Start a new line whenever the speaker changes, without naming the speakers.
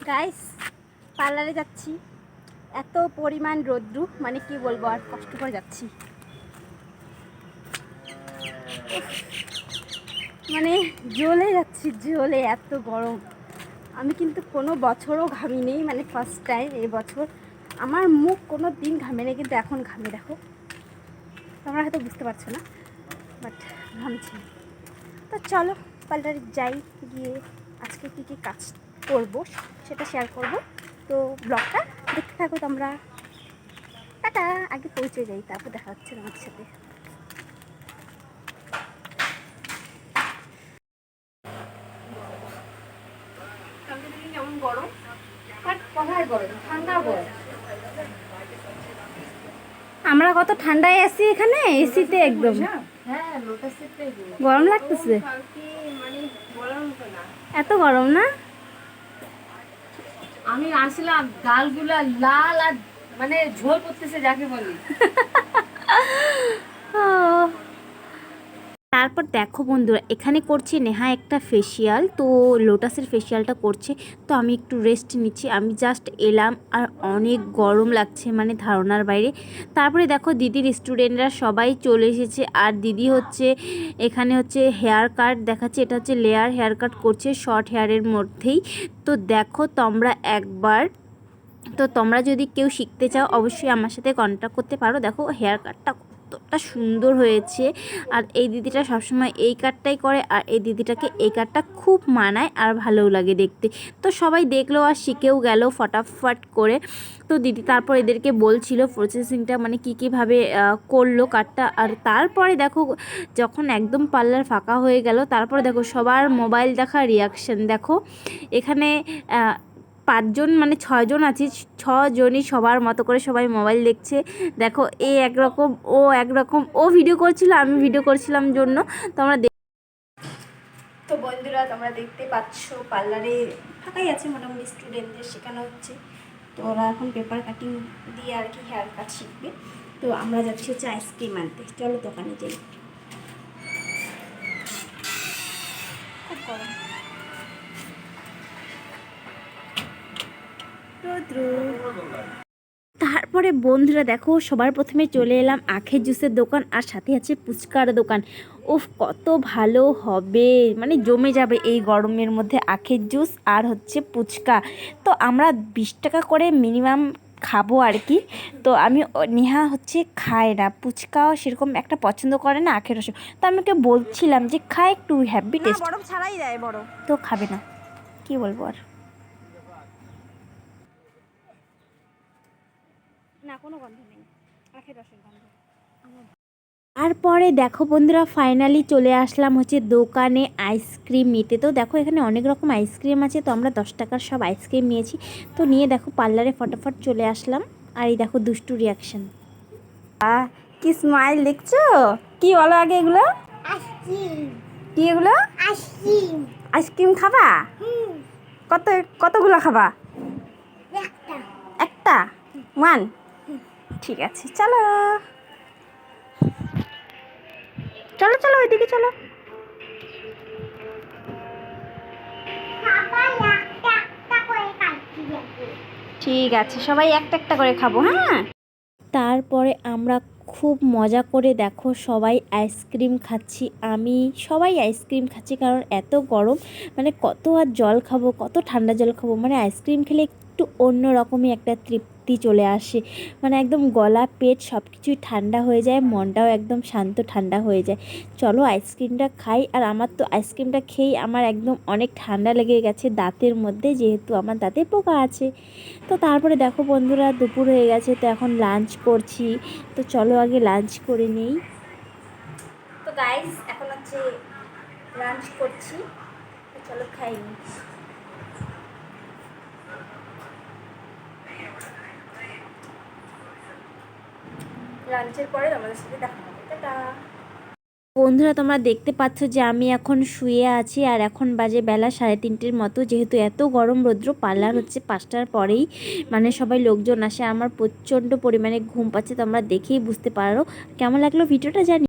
Guys, পার্লারে যাচ্ছি। এত পরিমাণ রোদ্রু, মানে কি বলবো, আর কষ্ট করে যাচ্ছি। মানে জ্বলে যাচ্ছি, জ্বলে, এত গরম। আমি কিন্তু কোনো বছরও ঘামি নেই, মানে ফার্স্ট টাইম এই বছর। আমার মুখ কোনো দিন ঘামে নেই, কিন্তু এখন ঘামে। দেখো, তোমরা হয়তো বুঝতে পারছো না, বাট ঘামছি। তো চলো পার্লারে যাই, গিয়ে আজকে কী কী কাজ করবো সেটা শেয়ার করব। তো ব্লগটা দেখতে থাকো তোমরা। টাটা। আগে পৌঁছে যাই, তারপর দেখা হচ্ছে তোমাদের সাথে। কেমন গরম, বাট কোথায় গরম, ঠান্ডা গরম। আমরা কত ঠান্ডায় আছি এখানে, এসিতে একদম। গরম লাগতেছে, এত গরম না।
আমি আসলাম, গালগুলা লাল আর মানে ঝোল করতেছে যাকে বলি।
তারপর দেখো বন্ধুরা, এখানে করছি নেহা একটা ফেসিয়াল। তো লোটাসের ফেসিয়ালটা করছে, তো আমি একটু রেস্ট নিচ্ছি। আমি জাস্ট এলাম আর অনেক গরম লাগছে, মানে ধারণার বাইরে। তারপরে দেখো দিদির স্টুডেন্টরা সবাই চলে এসেছে, আর দিদি হচ্ছে এখানে হচ্ছে হেয়ার কাট দেখাচ্ছে। এটা হচ্ছে লেয়ার হেয়ার কাট করছে, শর্ট হেয়ারের মধ্যেই। তো দেখো তোমরা একবার, তো তোমরা যদি কেউ শিখতে চাও অবশ্যই আমার সাথে কন্ট্যাক্ট করতে পারো। দেখো হেয়ার কাটটা কতটা সুন্দর হয়েছে, আর এই দিদিটা সবসময় এই কাটটাই করে, আর এই দিদিটাকে এই কাটটা খুব মানায় আর ভালোও লাগে দেখতে। তো সবাই দেখলো আর শিখেও গেল ফটাফট করে। তো দিদি তারপর এদেরকে বলছিল প্রসেসিংটা, মানে কীভাবে করলো কাটটা। আর তারপরে দেখো যখন একদম পার্লার ফাঁকা হয়ে গেল, তারপরে দেখো সবার মোবাইল দেখা রিয়াকশান। দেখো এখানে 5জন, মানে 6জন আছি, 6জনই সবার মতো করে সবাই মোবাইল দেখছে। দেখো এ একরকম, ও একরকম, ও ভিডিও করছিল, আমি ভিডিও করছিলাম জন্য তোমরা। তো বন্ধুরা তোমরা দেখতে পাচ্ছ পার্লারে ফাঁকাই আছে, মোটামুটি স্টুডেন্টদের শেখানো হচ্ছে। তো ওরা এখন পেপার কাটিং দিয়ে আর কি হেয়ার কাট শিখবে। তো আমরা যাচ্ছি হচ্ছে আইসক্রিম আনতে। চলো দোকানে যাই। খুব গরম, তারপরে বন্ধুরা দেখো সবার প্রথমে চলে এলাম আখের জুসের দোকান, আর সাথে আছে ফুচকার দোকান। উফ, কত ভালো হবে, মানে জমে যাবে এই গরমের মধ্যে আখের জুস আর হচ্ছে ফুচকা। তো আমরা 20 টাকা করে মিনিমাম খাবো আর কি। তো আমি নেহা হচ্ছে খায় না, ফুচকাও সেরকম একটা পছন্দ করে না, আখের রস। তো আমি ওকে বলছিলাম যে খায়, একটু হ্যাপি টেস্ট, বরফ ছাড়াই দেয় বড়, তো খাবে না, কি বলবো আর। না, কোনো গন্ধ নেই, আখের রসের গন্ধ। তারপরে দেখো বন্ধুরা ফাইনালি চলে আসলাম হচ্ছে দোকানে আইসক্রিম নিতে। তো দেখো এখানে অনেক রকম আইসক্রিম আছে, তো আমরা 10 টাকার সব আইসক্রিম নিয়েছি। তো নিয়ে দেখো পার্লারে ফটাফট চলে আসলাম। আর এই দেখো দুষ্টু রিয়াকশন, কি স্মাইল দেখছো। কি বলো আগে এগুলো, কি এগুলো? আইসক্রিম খাবা? কতগুলো খাবা? একটা, ওয়ান। ঠিক আছে, চলো চলো চলো, ওইদিকে চলো। ঠিক আছে, সবাই একটা একটা করে খাবো, হ্যাঁ। তারপরে আমরা খুব মজা করে দেখো সবাই আইসক্রিম খাচ্ছি। আমি সবাই আইসক্রিম খাচ্ছি, কারণ এত গরম, মানে কত আর জল খাবো, কত ঠান্ডা জল খাবো। মানে আইসক্রিম খেলে একটু অন্য রকমই একটা তৃপ্তি চলে আসে, মানে একদম গলা পেট সব কিছুই ঠান্ডা হয়ে যায়, মনটাও একদম শান্ত ঠান্ডা হয়ে যায়। চলো আইসক্রিমটা খাই। আর আমার তো আইসক্রিমটা খেয়েই আমার একদম অনেক ঠান্ডা লেগে গেছে দাঁতের মধ্যে, যেহেতু আমার দাঁতে পোকা আছে। তো তারপরে দেখো বন্ধুরা দুপুর হয়ে গেছে, তো এখন লাঞ্চ করছি। তো চলো আগে লাঞ্চ করে নেই। তো গাইস এখন হচ্ছে লাঞ্চ করছি, তো চলো খাই। লাঞ্চের পরে আমাদের সাথে দেখা হবে, টাটা। বন্ধুরা তোমরা দেখতে পাচ্ছ যে আমি এখন শুয়ে আছি, আর এখন বাজে বেলা 3:30 মতো। যেহেতু এত গরম রৌদ্র, পার্লার হচ্ছে 5টার পরেই, মানে সবাই লোকজন আসে। আমার প্রচণ্ড পরিমাণে ঘুম পাচ্ছে, তোমরা দেখেই বুঝতে পারো। কেমন লাগলো ভিডিওটা জানি।